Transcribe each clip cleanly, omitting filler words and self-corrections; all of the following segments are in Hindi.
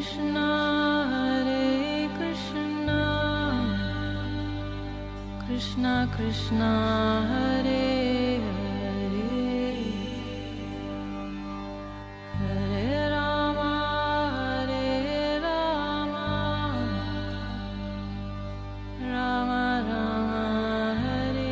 Krishna Krishna Krishna Hare Hare Hare Rama Rama Rama Hare Hare।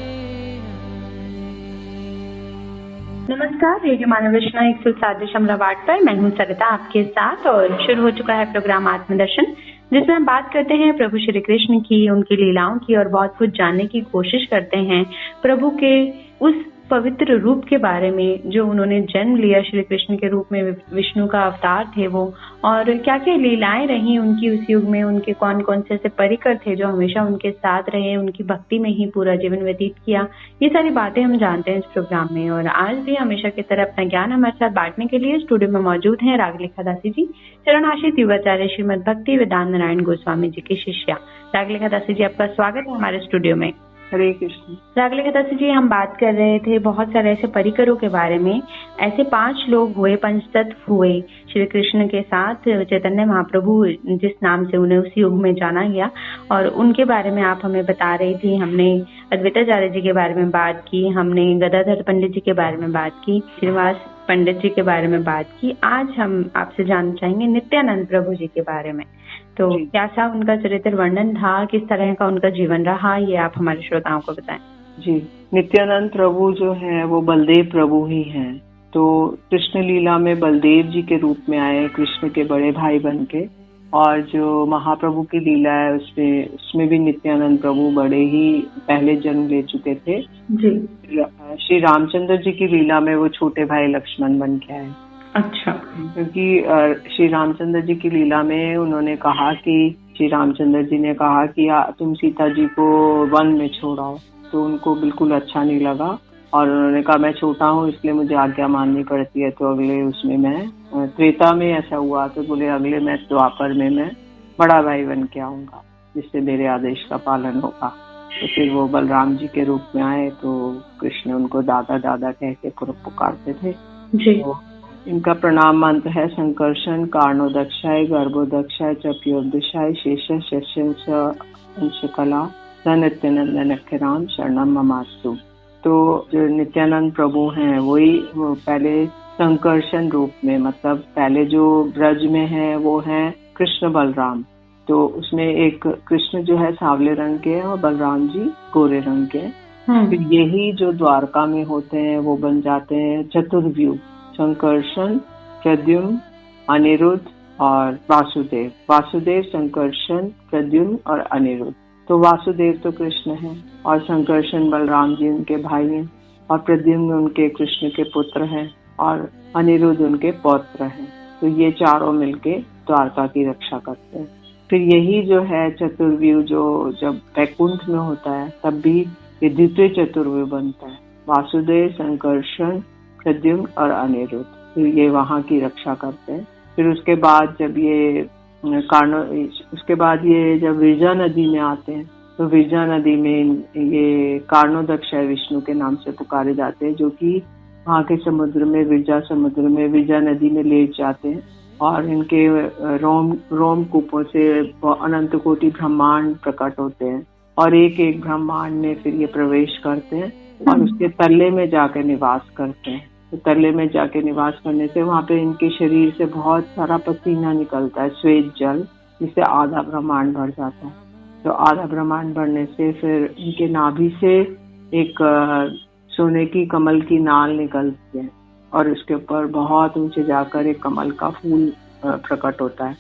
नमस्कार, रेडियो मानव रचना 107.8 पर मैं हूँ सरिता आपके साथ और शुरू हो चुका है प्रोग्राम आत्मदर्शन, जिसमें हम बात करते हैं प्रभु श्री कृष्ण की, उनकी लीलाओं की और बहुत कुछ जानने की कोशिश करते हैं प्रभु के उस पवित्र रूप के बारे में जो उन्होंने जन्म लिया। श्री कृष्ण के रूप में विष्णु का अवतार थे वो, और क्या क्या लीलाएं रही उनकी उस युग में, उनके कौन कौन से ऐसे परिकर थे जो हमेशा उनके साथ रहे, उनकी भक्ति में ही पूरा जीवन व्यतीत किया। ये सारी बातें हम जानते हैं इस प्रोग्राम में। और आज भी हमेशा की तरह अपना ज्ञान हमारे साथ बांटने के लिए स्टूडियो में मौजूद हैं रागलेखा दासी जी, चरणाशीष युवाचार्य श्रीमद भक्ति वेदांत नारायण गोस्वामी जी की शिष्या। रागलेखा दासी जी, आपका स्वागत है हमारे स्टूडियो में। हरे कृष्ण। रागलेखा दासी जी, हम बात कर रहे थे बहुत सारे ऐसे परिकरों के बारे में। ऐसे 5 लोग हुए, पंचतत्व हुए श्री कृष्ण के साथ, चैतन्य महाप्रभु जिस नाम से उन्हें उस युग में जाना गया, और उनके बारे में आप हमें बता रही थी। हमने अद्वैताचार्य जी के बारे में बात की, हमने गदाधर पंडित जी के बारे में बात की, श्रीनिवास पंडित जी के बारे में बात की। आज हम आपसे जानना चाहेंगे नित्यानंद प्रभु जी के बारे में। तो क्या सा उनका चरित्र वर्णन था, किस तरह का उनका जीवन रहा, ये आप हमारे श्रोताओं को बताएं। जी, नित्यानंद प्रभु जो है वो बलदेव प्रभु ही हैं। तो कृष्ण लीला में बलदेव जी के रूप में आए, कृष्ण के बड़े भाई बन के। और जो महाप्रभु की लीला है उसमें भी नित्यानंद प्रभु बड़े ही पहले जन्म ले चुके थे जी। श्री रामचंद्र जी की लीला में वो छोटे भाई लक्ष्मण बन के आए। अच्छा। क्योंकि श्री रामचंद्र जी की लीला में उन्होंने कहा कि श्री रामचंद्र जी ने कहा कि तुम सीता जी को वन में छोड़ाओ, तो उनको बिल्कुल अच्छा नहीं लगा और उन्होंने कहा मैं छोटा हूँ इसलिए मुझे आज्ञा माननी पड़ती है। तो अगले उसमें मैं त्रेता में ऐसा हुआ, तो बोले अगले मैं द्वापर में मैं बड़ा भाई बन के आऊंगा जिससे मेरे आदेश का पालन होगा। तो फिर वो बलराम जी के रूप में आए, तो कृष्ण उनको दादा दादा कह के पुकारते थे जी। तो इनका प्रणाम मंत्र है संकर्षण कारणोदक्षाय गर्भोदक्षाय चप्योदशाय शेष शस्यं अंशकला नित्यानंद राम शरणम ममास्तु। तो जो नित्यानंद प्रभु हैं वो पहले संकर्षण रूप में, मतलब पहले जो ब्रज में है वो है कृष्ण बलराम। तो उसमें एक कृष्ण जो है सांवले रंग के और बलराम जी गोरे रंग के। फिर यही जो द्वारका में होते हैं वो बन जाते हैं चतुर्व्यूह, संकर्षण, प्रद्युम्न, अनिरुद्ध और वासुदेव। वासुदेव, संकर्षण, प्रद्युम्न और अनिरुद्ध। तो वासुदेव तो कृष्ण हैं और संकर्षण बलराम जी उनके भाई हैं और प्रद्युम्न उनके कृष्ण के पुत्र हैं और अनिरुद्ध उनके पौत्र हैं। तो ये चारों मिलके द्वारका की रक्षा करते हैं। फिर यही जो है चतुर्व्यूह जो जब वैकुंठ में होता है तब भी ये द्वितीय चतुर्व्यूह बनता है, वासुदेव, संकर्षण, प्रद्युम्न और अनिरुद्ध। फिर ये वहाँ की रक्षा करते हैं। फिर उसके बाद जब ये जब विरजा नदी में आते हैं तो विरजा नदी में ये कारणोदक्ष विष्णु के नाम से पुकारे जाते हैं, जो कि वहाँ के समुद्र में विरजा नदी में ले जाते हैं और इनके रोम कूपों से अनंत कोटि ब्रह्मांड प्रकट होते हैं और एक एक ब्रह्मांड में फिर ये प्रवेश करते हैं और उसके तल्ले में जाकर निवास करते हैं। तो तल्ले में जाके निवास करने से वहाँ पे इनके शरीर से बहुत सारा पसीना निकलता है, श्वेत जल, जिससे आधा ब्रह्मांड भर जाता है। तो आधा ब्रह्मांड भरने से फिर इनके नाभि से एक सोने की कमल की नाल निकलती है और उसके ऊपर बहुत ऊंचे जाकर एक कमल का फूल प्रकट होता है।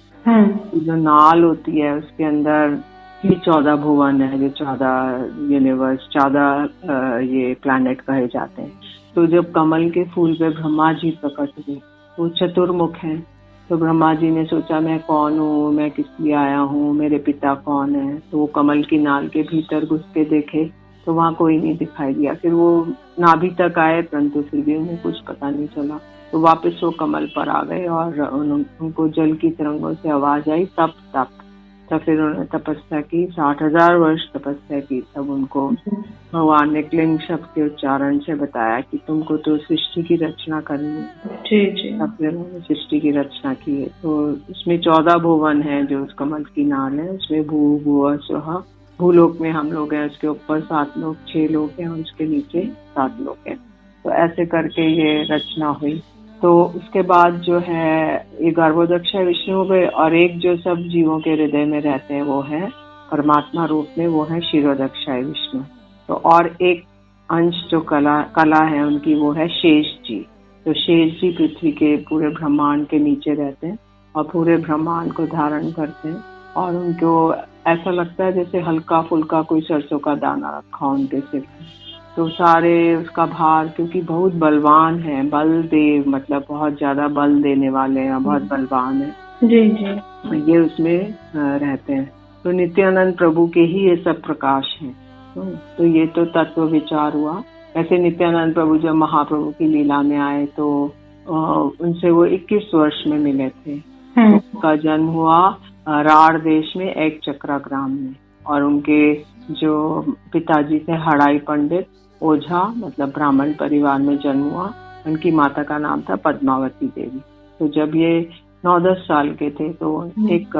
जो नाल होती है उसके अंदर ये 14 भुवन है, जो 14 यूनिवर्स, 14 ये प्लैनेट कहे जाते हैं। तो जब कमल के फूल पे ब्रह्मा जी प्रकट हुए, वो चतुर्मुख हैं। तो ब्रह्मा जी ने सोचा मैं कौन हूँ, मैं किस लिए आया हूँ, मेरे पिता कौन है। तो वो कमल की नाल के भीतर घुस के देखे तो वहाँ कोई नहीं दिखाई दिया। फिर वो नाभि तक आए परंतु फिर भी उन्हें कुछ पता नहीं चला। तो वापस वो कमल पर आ गए और उनको जल की तरंगों से आवाज आई तप तप। तब फिर उन्होंने तपस्या की, 60,000 वर्ष तपस्या की। तब उनको भगवान ने क्लिंग शब्द के उच्चारण से बताया कि तुमको तो सृष्टि की रचना करनी है। जी जी। तब फिर उन्होंने सृष्टि की रचना की है। तो उसमें 14 भुवन है, जो उस कमल की नाल है, उसमें भू भुव स्वः, भूलोक में हम लोग हैं, उसके ऊपर 7 लोग, 6 लोग हैं, उसके नीचे 7 लोग हैं। तो ऐसे करके ये रचना हुई। तो उसके बाद जो है ये गर्भोदक्ष विष्णु हो गए, और एक जो सब जीवों के हृदय में रहते हैं वो है परमात्मा रूप में, वो है क्षीरोदक्ष विष्णु। तो और एक अंश जो कला है उनकी, वो है शेष जी। तो शेष जी पृथ्वी के पूरे ब्रह्मांड के नीचे रहते हैं और पूरे ब्रह्मांड को धारण करते हैं, और उनको ऐसा लगता है जैसे हल्का फुल्का कोई सरसों का दाना रखा उनके सिर पे। तो सारे उसका भार, क्योंकि बहुत बलवान है, बलदेव मतलब बहुत ज्यादा बल देने वाले हैं, बहुत बलवान है जी जी। ये उसमें रहते हैं। तो नित्यानंद प्रभु के ही ये सब प्रकाश हैं। तो ये तो तत्व विचार हुआ। ऐसे नित्यानंद प्रभु जब महाप्रभु की लीला में आए तो उनसे वो 21 वर्ष में मिले थे। तो उनका जन्म हुआ राढ़ देश में एक चक्रा ग्राम में, और उनके जो पिताजी थे हड़ाई पंडित ओझा, मतलब ब्राह्मण परिवार में जन्म हुआ। उनकी माता का नाम था पद्मावती देवी। तो जब ये 9-10 साल के थे तो एक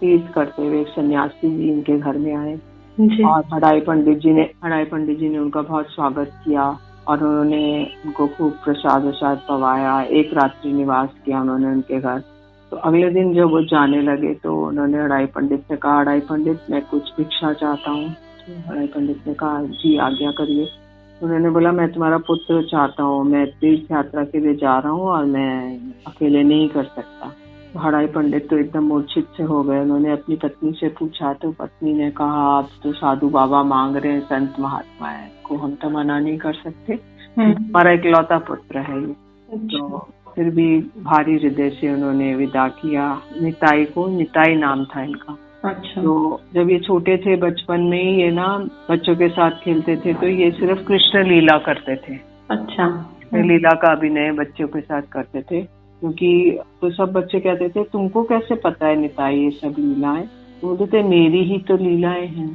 तीर्थ करते हुए एक सन्यासी जी इनके घर में आए, और हड़ाई पंडित जी ने उनका बहुत स्वागत किया, और उन्होंने उनको खूब प्रसाद वसाद पवाया। एक रात्रि निवास किया उन्होंने उनके घर। तो अगले दिन जब वो जाने लगे तो उन्होंने हड़ाई पंडित से कहा, हड़ाई पंडित मैं कुछ भिक्षा चाहता हूँ। तो हड़ाई पंडित ने कहा जी आज्ञा करिए। उन्होंने बोला मैं तुम्हारा पुत्र चाहता हूँ, मैं तीर्थ यात्रा के लिए जा रहा हूँ और मैं अकेले नहीं कर सकता। तो हड़ाई पंडित तो एकदम मूर्छित से हो गए। उन्होंने अपनी पत्नी से पूछा तो पत्नी ने कहा आप तो साधु बाबा मांग रहे हैं, संत महात्मा है, को हम तो मना नहीं कर सकते, हमारा इकलौता पुत्र है ये। तो फिर भी भारी हृदय से उन्होंने विदा किया निताई को। निताई नाम था इनका। अच्छा। तो जब ये छोटे थे बचपन में ही ये ना बच्चों के साथ खेलते थे, तो ये सिर्फ कृष्ण लीला करते थे। अच्छा। लीला का अभिनय बच्चों के साथ करते थे, क्योंकि तो सब बच्चे कहते थे तुमको कैसे पता है निताई ये सब लीलाएं? बोलते थे मेरी ही तो लीलाएं हैं।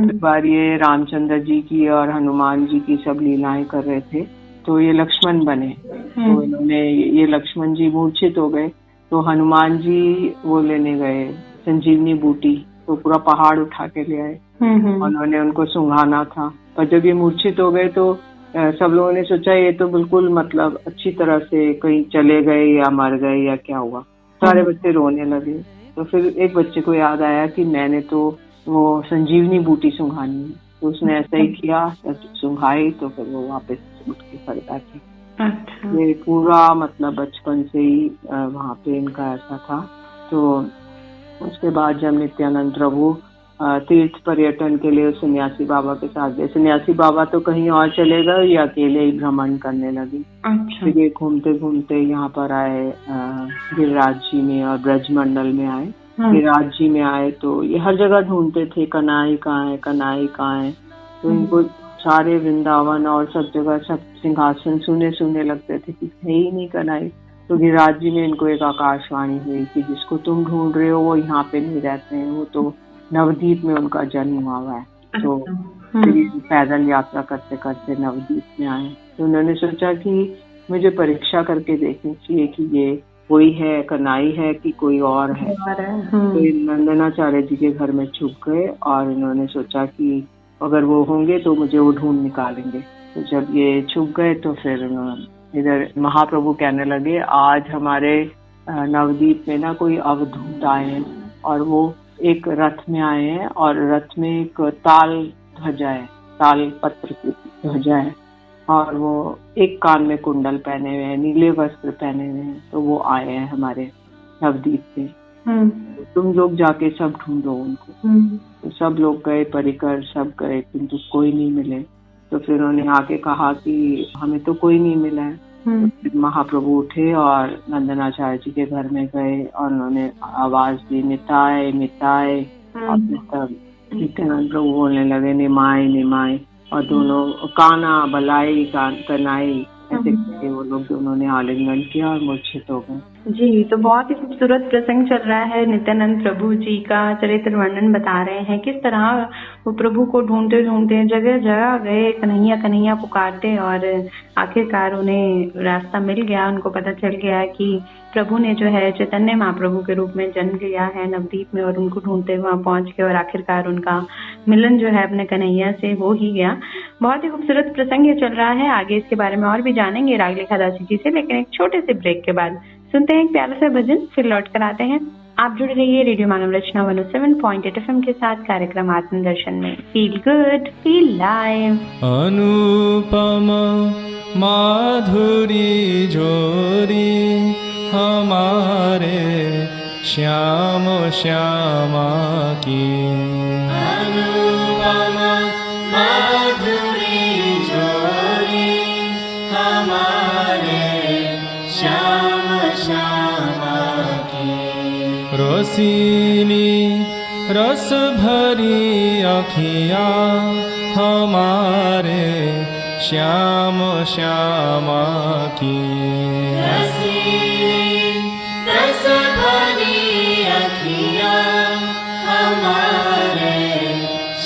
एक बार ये रामचंद्र जी की और हनुमान जी की सब लीलाएं कर रहे थे, तो ये लक्ष्मण बने। तो इन्होंने ये लक्ष्मण जी मूर्छित हो गए, तो हनुमान जी वो लेने गए संजीवनी बूटी, तो पूरा पहाड़ उठा के ले आए। उन्होंने उनको सुंघाना था, पर जब ये मूर्छित हो गए तो सब लोगों ने सोचा ये तो बिल्कुल मतलब अच्छी तरह से कहीं चले गए या मर गए या क्या हुआ। सारे बच्चे रोने लगे। तो फिर एक बच्चे को याद आया कि मैंने तो वो संजीवनी बूटी सुंघानी है। तो उसने ऐसा ही किया, सुंघाई, तो फिर वो वापस उठ के खड़े बैठे। अच्छा। ये पूरा मतलब बचपन से ही वहाँ पे इनका ऐसा था। तो उसके बाद जब नित्यानंद प्रभु तीर्थ पर्यटन के लिए सन्यासी बाबा के साथ गए, सन्यासी बाबा तो कहीं और चले गए, ये अकेले ही भ्रमण करने लगे। अच्छा। फिर ये घूमते घूमते यहाँ पर आए गिरिराज जी में और ब्रजमंडल में आए। गिरिराज जी में आए तो ये हर जगह ढूंढते थे कनाई कहाँ है, कनाई कहाँ है। तो इनको सारे वृंदावन और सब जगह सब सिंहासन सुने लगते थे कि है ही नहीं कनाई। तो गिरिराज जी में इनको एक आकाशवाणी हुई कि जिसको तुम ढूंढ रहे हो वो यहाँ पे नहीं रहते हैं, वो तो नवदीप में उनका जन्म हुआ है। तो पैदल यात्रा करते करते नवदीप में आए। तो उन्होंने सोचा कि मुझे परीक्षा करके देखनी चाहिए कि ये कोई है, कनाई है कि कोई और है। तो नंदनाचार्य जी के घर में छुप गए और इन्होंने सोचा कि अगर वो होंगे तो मुझे वो ढूंढ निकालेंगे। तो जब ये छुप गए तो फिर इधर महाप्रभु कहने लगे आज हमारे नवदीप में ना कोई अवधूत आए हैं, और वो एक रथ में आए हैं, और रथ में एक ताल ध्वजा है, ताल पत्र की ध्वजा है, और वो एक कान में कुंडल पहने हुए हैं, नीले वस्त्र पहने हुए हैं। तो वो आए हैं हमारे नवदीप में, तुम लोग जाके सब ढूंढो उनको। तो सब लोग गए, परिकर सब गए, किंतु कोई नहीं मिले। तो फिर उन्होंने आके कहा कि हमें तो कोई नहीं मिला है। तो महाप्रभु उठे और नंदनाचार्य जी के घर में गए और उन्होंने आवाज दी निताय निताय। और नित्यानंद प्रभु बोलने लगे निमाय निमाय, और दोनों काना बलाई कनाई ऐसे थे वो लोग, जो उन्होंने आलिंगन किया और मूर्छित हो गए। जी, तो बहुत ही खूबसूरत प्रसंग चल रहा है। नित्यानंद प्रभु जी का चरित्र वर्णन बता रहे हैं, किस तरह वो प्रभु को ढूंढते ढूंढते जगह जगह गए, कन्हैया कन्हैया पुकारते और आखिरकार उन्हें रास्ता मिल गया। उनको पता चल गया कि प्रभु ने जो है चैतन्य महाप्रभु के रूप में जन्म लिया है नवदीप में, और उनको ढूंढते वहां पहुंच गए और आखिरकार उनका मिलन जो है अपने कन्हैया से हो ही गया। बहुत ही खूबसूरत प्रसंग ये चल रहा है। आगे इसके बारे में और भी जानेंगे रागलेखा दासी जी से, लेकिन एक छोटे से ब्रेक के बाद सुनते हैं एक प्यारा सा भजन, फिर लौट कर आते हैं। आप जुड़े रहिए रेडियो मानव रचना 107.8 FM के साथ कार्यक्रम आत्मदर्शन में। Feel good, feel live. अनुपम माधुरी जोरी हमारे श्याम श्यामा की, अनुपम माधुरी जोरी हमारे श्याम श्यामा की, रसीली रस भरी अखियाँ हमारे श्याम श्यामा की, रसीली रस भरी अखियाँ हमारे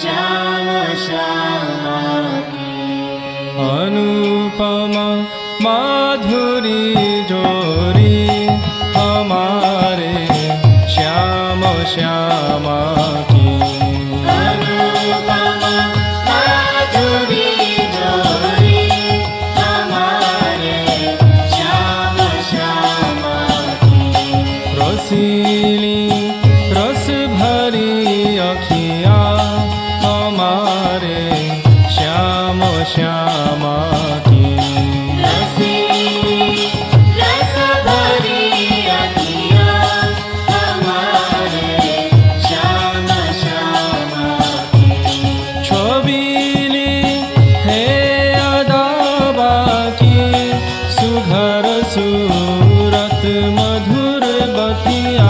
श्याम श्यामा की, अनुपम माधुरी जोरी हमारे श्याम श्यामा की, अनुपम माधुरी जोरी हमारे श्याम श्यामा की, रसीली रस भरी अखियाँ हमारे श्याम श्यामा की, सूरत मधुर बतिया,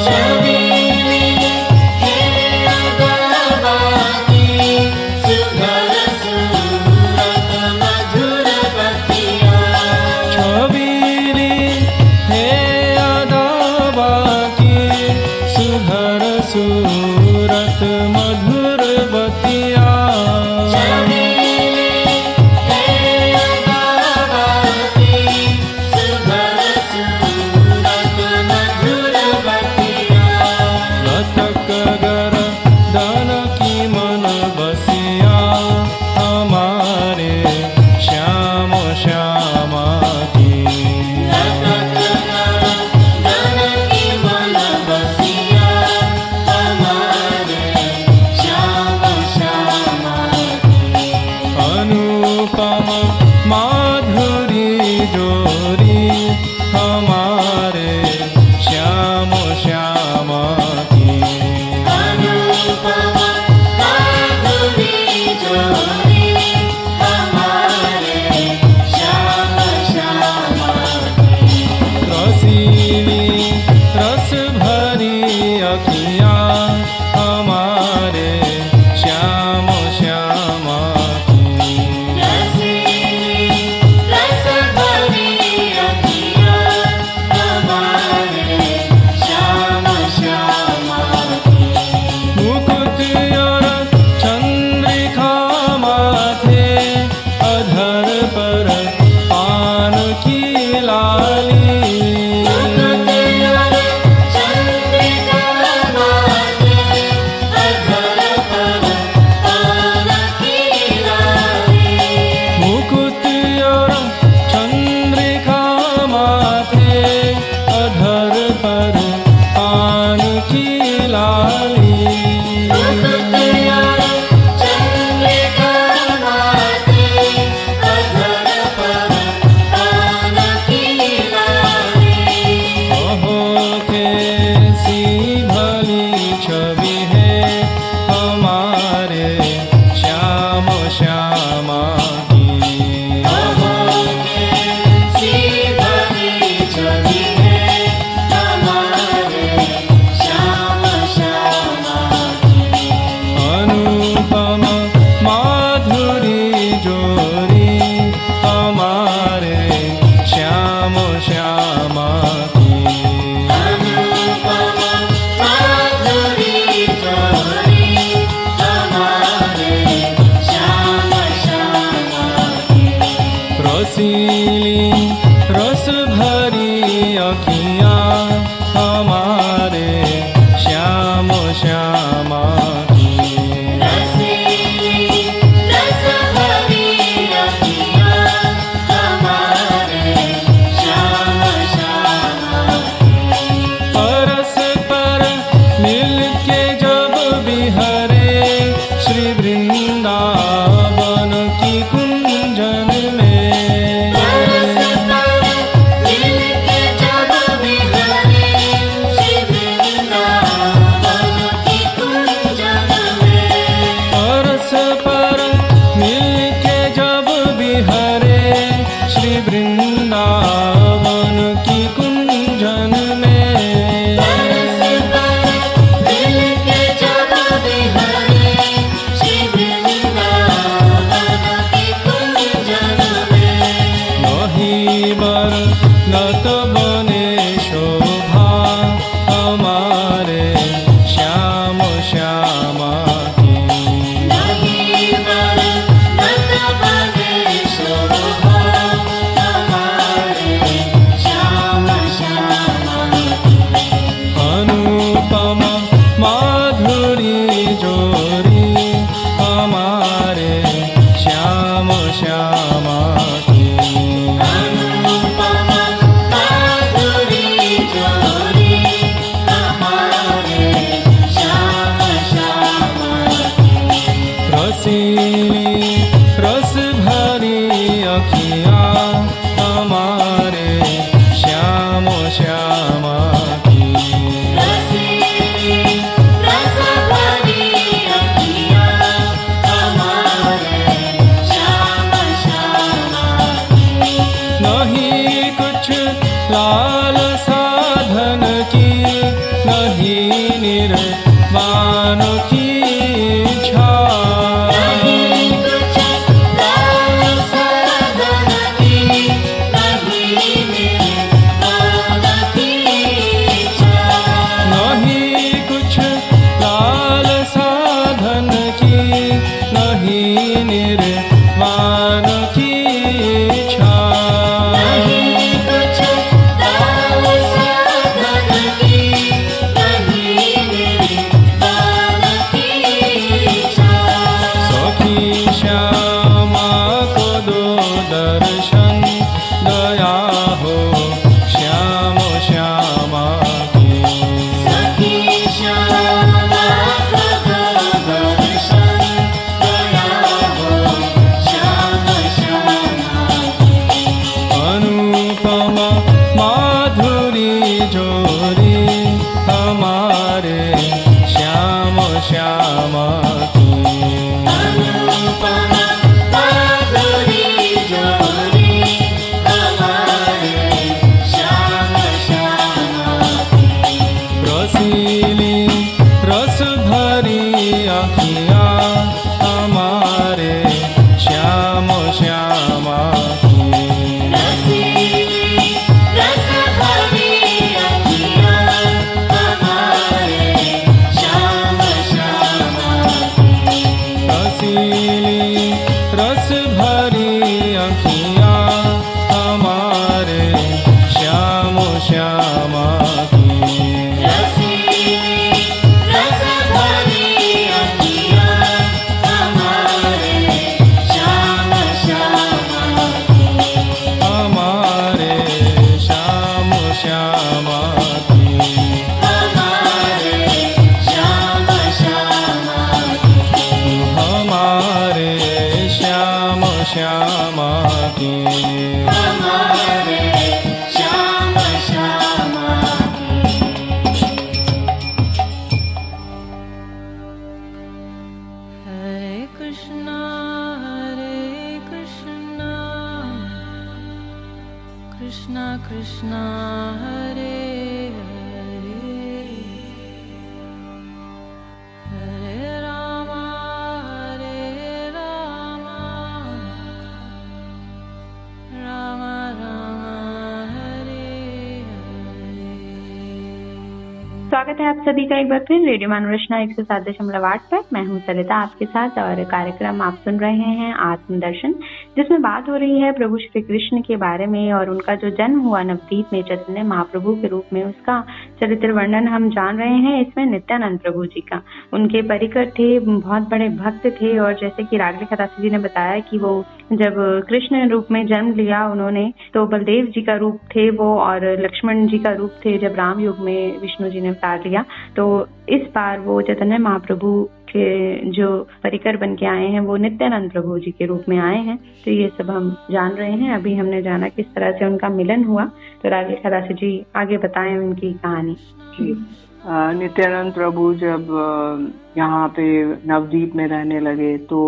छबीली है अदाबा की सुघर सूरत मधुर बतिया, छबीली है अदाबा की सुघर सूरत मधुर बतिया, श्यामा की अनुपमा माधुरी जोरी हमारे श्याम श्यामा की। रसीली रस भरी अखियाँ हमारे श्याम श्यामा की रसीली रस भरी अखियाँ हमारे श्याम श्यामा की। परस्पर मिल के जब बिहरे श्री वृंदावन की कुंजन में परस्पर मिल के जब बिहरे श्री वृंदावन की कुंजन में। परस्पर मिल के जब बिहरे श्री वृंदावन की कुंजन में परस्पर मिल के जब बिहरे श्री वृंदावन की कुंजन में। नहीं बरगद बने शोभा हमारे श्याम श्यामा की नहीं बरगद बने शोभा हमारे श्याम श्यामा की। अनुपमा माधुरी जोरी हमारे श्याम श्यामा की अनुपमा माधुरी जोरी हमारे श्याम श्यामा की। रसीली रस भरी अखियाँ हमारे श्याम श्यामा की रसीली रस भरी अखियाँ हमारे श्याम श्यामा की। नहीं कुछ लाल साधन की नहीं निर्वाण की इच्छा नहीं कुछ लाल साधन की नहीं निर्वाण की इच्छा। नहीं कुछ लाल साधन की नहीं निर्वाण की इच्छा नहीं कुछ लाल साधन की नहीं निर्वाण की इच्छा। सखी श्यामा को दो दर्शन दया हो श्याम श्यामा की सखी श्यामा को दो दर्शन दया हो श्याम श्यामा की। अनुपमा माधुरी जोरी हमारे श्याम श्यामा की अनुपमा माधुरी जोरी हमारे श्याम श्यामा की। रसीली रस भरी अखियाँ हमारे श्याम श्यामा की रसीली रस भरी अखियाँ हमारे श्याम श्यामा की। रसीली रस भरी अखियाँ हमारे श्याम श्यामा की रसीली रस भरी अखियाँ हमारे श्याम श्यामा की। हमारे श्याम श्यामा की हमारे श्याम श्यामा की। हमारे श्याम श्यामा की हमारे श्याम श्यामा की। Hare Krishna, Krishna Krishna, Hare Hare, Hare Rama, Rama Rama, Hare स्वागत है आप सभी का एक बार फिर रेडियो मनोरचना 107.8 पर। मैं हूं सरिता आपके साथ और कार्यक्रम आप सुन रहे हैं आत्मदर्शन, जिसमें बात हो रही है प्रभु श्री कृष्ण के बारे में और उनका जो जन्म हुआ नवदीप में चैतन्य महाप्रभु के रूप में, उसका चरित्र वर्णन हम जान रहे हैं इसमें नित्यानंद प्रभु जी का। उनके परिकर थे, बहुत बड़े भक्त थे और जैसे कि रागले खदासी जी ने बताया कि वो जब कृष्ण रूप में जन्म लिया उन्होंने, तो बलदेव जी का रूप थे वो और लक्ष्मण जी का रूप थे जब राम युग में विष्णु जी ने अवतार लिया। तो इस बार वो चैतन्य महाप्रभु के जो परिकर बन के आए हैं वो नित्यानंद प्रभु जी के रूप में आए हैं। तो ये सब हम जान रहे हैं। अभी हमने जाना किस तरह से उनका मिलन हुआ, तो रागले खदासी जी आगे बताएं उनकी कहानी। नित्यानंद प्रभु जब यहाँ पे नवदीप में रहने लगे तो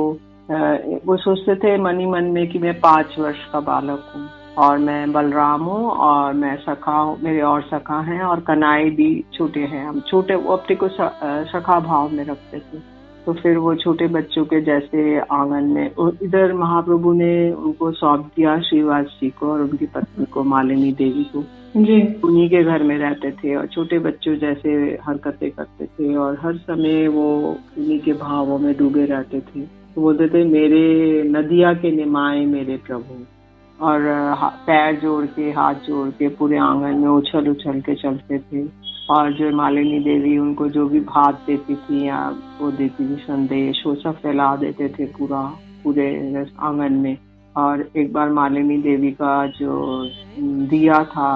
वो सोचते थे मन ही मन में कि मैं 5 वर्ष का बालक हूँ और मैं बलराम हूँ और मैं सखा हूँ, मेरे और सखा हैं और कन्हई भी छोटे हैं। हम छोटे, वो अपने को सखा भाव में रखते थे। तो फिर वो छोटे बच्चों के जैसे आंगन में, इधर महाप्रभु ने उनको सौंप दिया श्रीवास जी को और उनकी पत्नी को, मालिनी देवी को जी। उन्हीं के घर में रहते थे और छोटे बच्चों जैसे हरकतें करते थे और हर समय वो उन्हीं के भावों में डूबे रहते थे। तो बोलते थे मेरे नदिया के निमाए मेरे प्रभु, और पैर जोड़ के हाथ जोड़ के पूरे आंगन में उछल उछल के चलते थे। और जो मालिनी देवी उनको जो भी भात देती थी या वो देती थी संदेश, वो सब फैला देते थे पूरे आंगन में। और एक बार मालिनी देवी का जो दिया था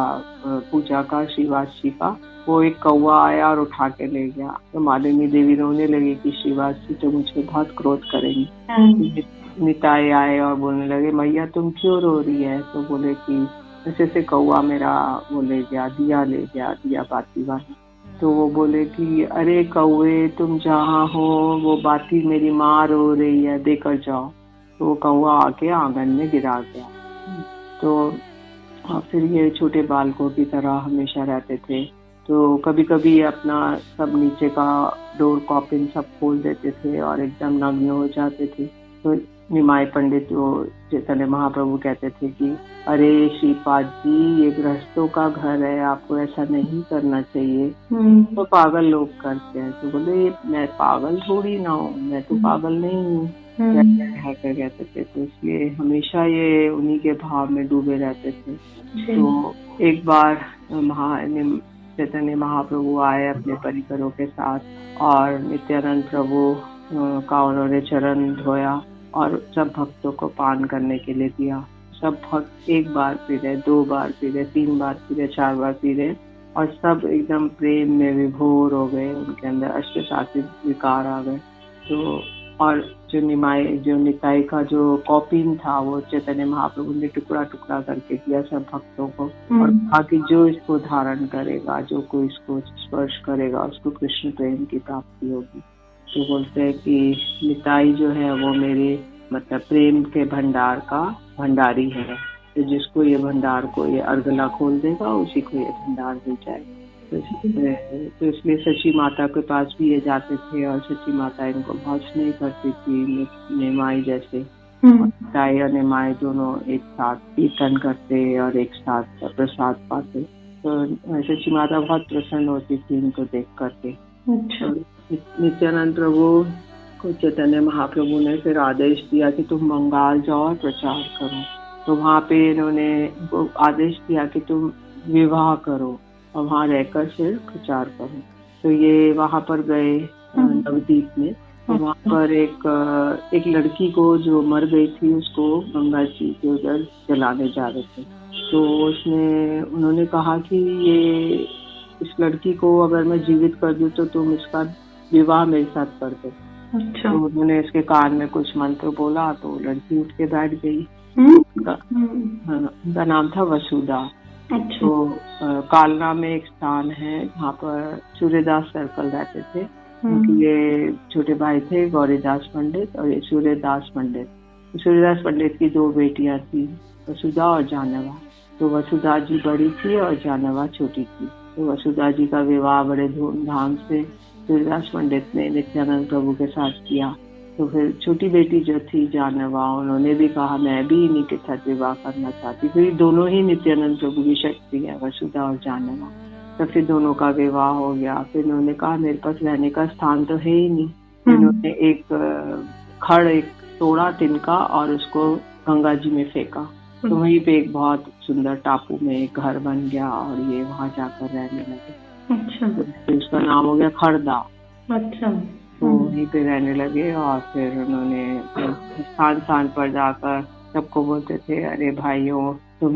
पूजा का श्रीवास जी का, वो एक कौवा आया और उठा के ले गया। तो मालिनी देवी रोने लगी कि श्रीवास जी तो मुझे बहुत क्रोध करेंगी। निताई आए और बोलने लगे मैया तुम क्यों रो रही है? तो बोले कि ऐसे से कौवा मेरा वो ले गया, दिया ले गया, दिया बाती वाली। तो वो बोले कि अरे कौवे तुम जहाँ हो वो बाती मेरी माँ रो रही है, देकर जाओ। तो वो कौवा आके आंगन में गिरा गया। तो फिर ये छोटे बालकों की तरह हमेशा रहते थे। तो कभी कभी अपना सब नीचे का डोर कॉपिन सब खोल देते थे और एकदम नग्न हो जाते थे। तो निमाई पंडित वो चैतन्य महाप्रभु कहते थे कि अरे श्रीपाद जी ये गृहस्थों का घर है, आपको ऐसा नहीं करना चाहिए। तो पागल लोग करते हैं। तो बोले मैं पागल थोड़ी ना हूँ, मैं तो पागल नहीं हूँ, कहते थे। तो इसलिए हमेशा ये उन्हीं के भाव में डूबे रहते थे। तो एक बार चैतन्य महाप्रभु आए अपने परिकरों के साथ और नित्यानंद प्रभु का उन्होंने चरण धोया और सब भक्तों को पान करने के लिए दिया। सब भक्त 1 बार पी रहे, 2 बार पी रहे, 3 बार पी रहे, 4 बार पी रहे और सब एकदम प्रेम में विभोर हो गए। उनके अंदर अष्टसात्विक विकार आ गए। तो और जो निताई का जो कॉपिन था वो चैतन्य महाप्रभु ने टुकड़ा टुकड़ा करके दिया सब भक्तों को और कहा कि जो इसको धारण करेगा, जो कोई इसको स्पर्श करेगा, उसको कृष्ण प्रेम की प्राप्ति होगी। तो बोलते हैं कि निताई जो है वो मेरे मतलब प्रेम के भंडार का भंडारी है। तो जिसको ये भंडार को ये अर्गला खोल देगा उसी को ये भंडार मिल जाएगा। तो इसलिए सची माता के पास भी ये जाते थे और सची माता इनको बहुत स्नेह करती थी। निमाई जैसे निताई और निमाई दोनों एक साथ कीर्तन करते और एक साथ प्रसाद पाते। तो सची माता बहुत प्रसन्न होती थी इनको देख करके। नित्यानंद प्रभु को चैतन्य महाप्रभु ने फिर आदेश दिया कि तुम बंगाल जाओ और प्रचार करो। तो वहाँ पे इन्होंने आदेश दिया कि तुम विवाह करो और वहाँ रहकर फिर प्रचार करो। तो ये वहाँ पर गए नवदीप में। तो वहाँ पर एक लड़की को जो मर गई थी उसको गंगा जी के उधर जलाने जा रहे थे। तो उन्होंने कहा कि ये इस लड़की को अगर मैं जीवित कर दूं तो तुम इसका विवाह मेरे साथ कर दो। अच्छा। तो उन्होंने इसके कान में कुछ मंत्र बोला तो लड़की उठ के बैठ गई। उनका नाम था वसुधा। अच्छा। तो कालना में एक स्थान है जहाँ पर सूर्यदास सर्कल रहते थे। ये छोटे भाई थे गौरीदास पंडित और ये सूर्यदास पंडित। सूर्यदास पंडित की 2 बेटियां थी, वसुधा और जानवा। तो वसुधा जी बड़ी थी और जानवा छोटी थी। तो वसुधा जी का विवाह बड़े धूमधाम से सूर्यदास पंडित ने नित्यानंद प्रभु के साथ किया। तो फिर छोटी बेटी जो थी जानवा, उन्होंने भी कहा मैं भी इन्हीं के साथ विवाह करना चाहती। फिर दोनों ही नित्यानंद प्रभु की शक्ति है, वसुधा और जानवा। तो फिर दोनों का विवाह हो गया। फिर उन्होंने कहा मेरे पास रहने का स्थान तो है ही नहीं। उन्होंने एक खड़ एक तोड़ा तिनका और उसको गंगा जी में फेंका, तो वहीं पे एक बहुत सुंदर टापू में एक घर बन गया और ये वहाँ जाकर रहने लगे। अच्छा। तो उसका नाम हो गया खड़दा। अच्छा। तो वहीं पे रहने लगे और फिर उन्होंने स्थान स्थान पर जाकर सबको बोलते थे, अरे भाइयों तुम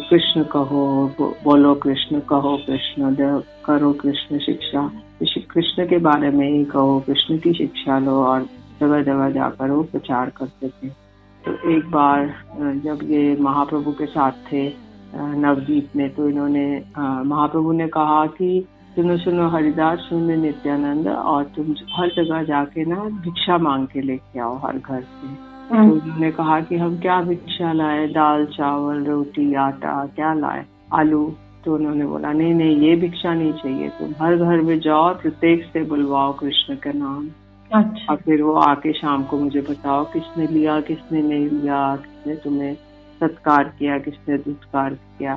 कृष्ण कहो, बोलो कृष्ण, कहो कृष्ण, करो कृष्ण शिक्षा, कृष्ण के बारे में ही कहो, कृष्ण की शिक्षा लो। और जगह जगह जाकर वो प्रचार करते थे। तो एक बार जब ये महाप्रभु के साथ थे नवदीप में, तो इन्होंने महाप्रभु ने कहा कि सुनो सुनो हरिदास, सुनो नित्यानंद, और तुम हर जगह जाके ना भिक्षा मांग के लेके आओ हर घर से। तो उन्होंने कहा कि हम क्या भिक्षा लाए, दाल चावल रोटी आटा क्या लाए, आलू। तो उन्होंने बोला नहीं नहीं, ये भिक्षा नहीं चाहिए, तुम हर घर में जाओ, प्रत्येक से बुलवाओ कृष्ण का नाम। अच्छा। और फिर वो आके शाम को मुझे बताओ किसने लिया किसने नहीं लिया, किसने तुम्हें सत्कार किया किसने दुष्कार किया।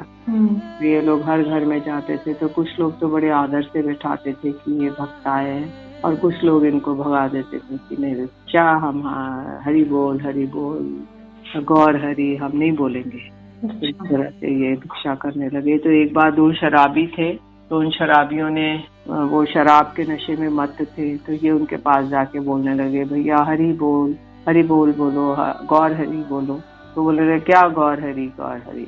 ये लोग हर घर में जाते थे, तो कुछ लोग तो बड़े आदर से बैठाते थे कि ये भक्त आए हैं, और कुछ लोग इनको भगा देते थे कि नहीं क्या हम हरि बोल गौर हरि हम नहीं बोलेंगे। तो इस तरह से ये भिक्षा करने लगे। तो एक बार 2 शराबी थे, तो उन शराबियों ने, वो शराब के नशे में मत थे, तो ये उनके पास जाके बोलने लगे, भैया हरि बोल बोलो, गौर हरि बोलो। तो बोले रहे क्या गौर हरि।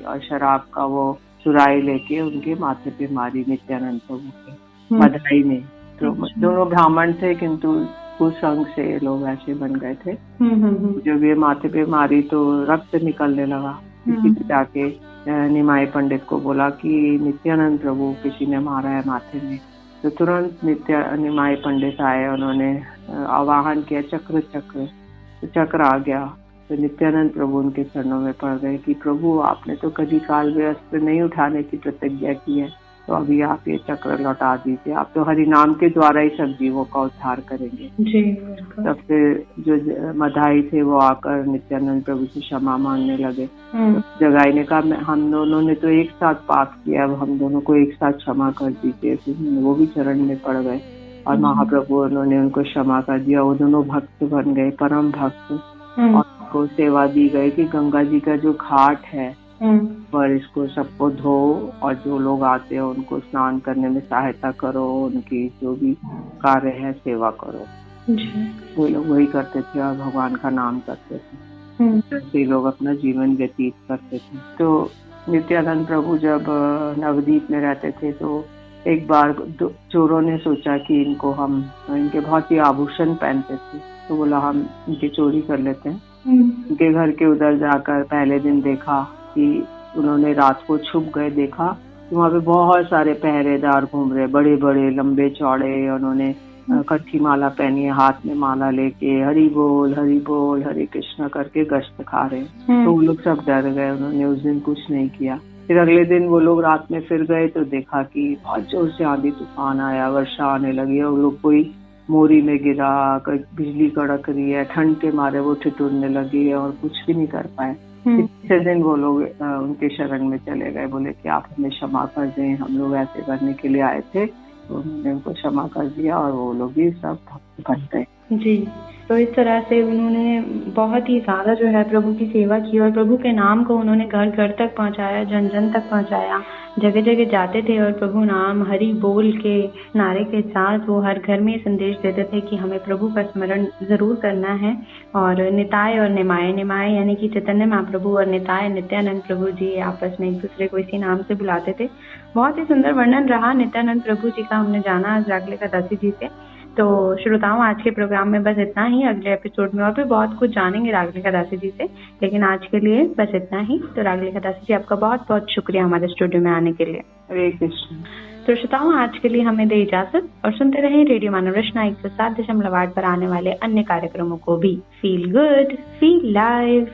और शराब का वो सुराई लेके उनके माथे पे मारी नित्यानंद प्रभु के मदराई में। तो दोनों ब्राह्मण थे, किंतु कुसंग से लोग ऐसे बन गए थे। जब ये माथे पे मारी तो रक्त निकलने लगा। जाके निमाई पंडित को बोला कि नित्यानंद प्रभु किसी ने मारा है माथे में। तो तुरंत निमाई पंडित आए, उन्होंने आवाहन किया चक्र आ गया। तो नित्यानंद प्रभु उनके चरणों में पड़ गए कि प्रभु आपने तो कभी काल में अस्त्र नहीं उठाने की प्रतिज्ञा की है, तो अभी आप ये चक्र लौटा दीजिए, आप तो हरि नाम के द्वारा ही सब जीवों का उद्धार करेंगे। जी। तब फिर जो मधाई थे वो आकर नित्यानंद प्रभु से क्षमा मांगने लगे। जगाई ने कहा हम दोनों ने तो एक साथ पाप किया, अब हम दोनों को एक साथ क्षमा कर दीजिए। फिर वो भी चरण में पड़ गए और महाप्रभु उन्होंने उनको क्षमा कर दिया। वो दोनों भक्त बन गए, परम भक्त। और उनको सेवा दी गई कि गंगा जी का जो घाट है पर इसको सबको धो, और जो लोग आते हैं उनको स्नान करने में सहायता करो, उनकी जो भी कार्य है सेवा करो। वो लोग वही करते थे और भगवान का नाम करते थे। ऐसे लोग अपना जीवन व्यतीत करते थे। तो नित्यानंद प्रभु जब नवदीप में रहते थे, तो एक बार चोरों ने सोचा कि इनके बहुत ही आभूषण पहनते थे, तो बोला हम इनकी चोरी कर लेते हैं। उनके घर के उधर जाकर पहले दिन देखा कि उन्होंने रात को छुप गए, देखा कि वहाँ पे बहुत सारे पहरेदार घूम रहे, बड़े बड़े लंबे चौड़े। उन्होंने कच्ची माला पहनी है, हाथ में माला लेके हरि बोल हरे कृष्ण करके गश्त खा रहे। तो वो लोग सब डर गए, उन्होंने उस दिन कुछ नहीं किया। फिर अगले दिन वो लोग रात में फिर गए, तो देखा कि बहुत जोर से आंधी तूफान आया, वर्षा आने लगी। वो लोग कोई मोरी में गिरा, बिजली कड़क रही है, ठंड के मारे वो ठिठुरने लगी और कुछ भी नहीं कर पाए। तीसरे दिन वो लोग उनके शरण में चले गए, बोले कि आप हमें क्षमा कर दें, हम लोग ऐसे करने के लिए आए थे। तो उन्होंने उनको क्षमा कर दिया और वो लोग भी सब भक्त बन गए। जी। तो इस तरह से उन्होंने बहुत ही ज्यादा जो है प्रभु की सेवा की, और प्रभु के नाम को उन्होंने घर घर तक पहुंचाया, जन जन तक पहुंचाया। जगह जगह जाते थे और प्रभु नाम हरि बोल के नारे के साथ वो हर घर में संदेश देते थे कि हमें प्रभु का स्मरण जरूर करना है। और निताय और निमाय यानी कि चैतन्य महाप्रभु और निताय नित्यानंद प्रभु जी आपस में एक दूसरे को इसी नाम से बुलाते थे। बहुत ही सुंदर वर्णन रहा नित्यानंद प्रभु जी का, हमने जाना आज रागले एकादशी जी से। तो श्रोताओं, आज के प्रोग्राम में बस इतना ही। अगले एपिसोड में और भी बहुत कुछ जानेंगे रागले एकादशी जी से, लेकिन आज के लिए बस इतना ही। तो रागले एकादशी जी आपका बहुत बहुत शुक्रिया हमारे स्टूडियो में आने के लिए। हरे कृष्ण। तो श्रोताओं, आज के लिए हमें दे इजाजत और सुनते रहें रेडियो मानव रचना 107.8 पर आने वाले अन्य कार्यक्रमों को भी। Feel good, feel live.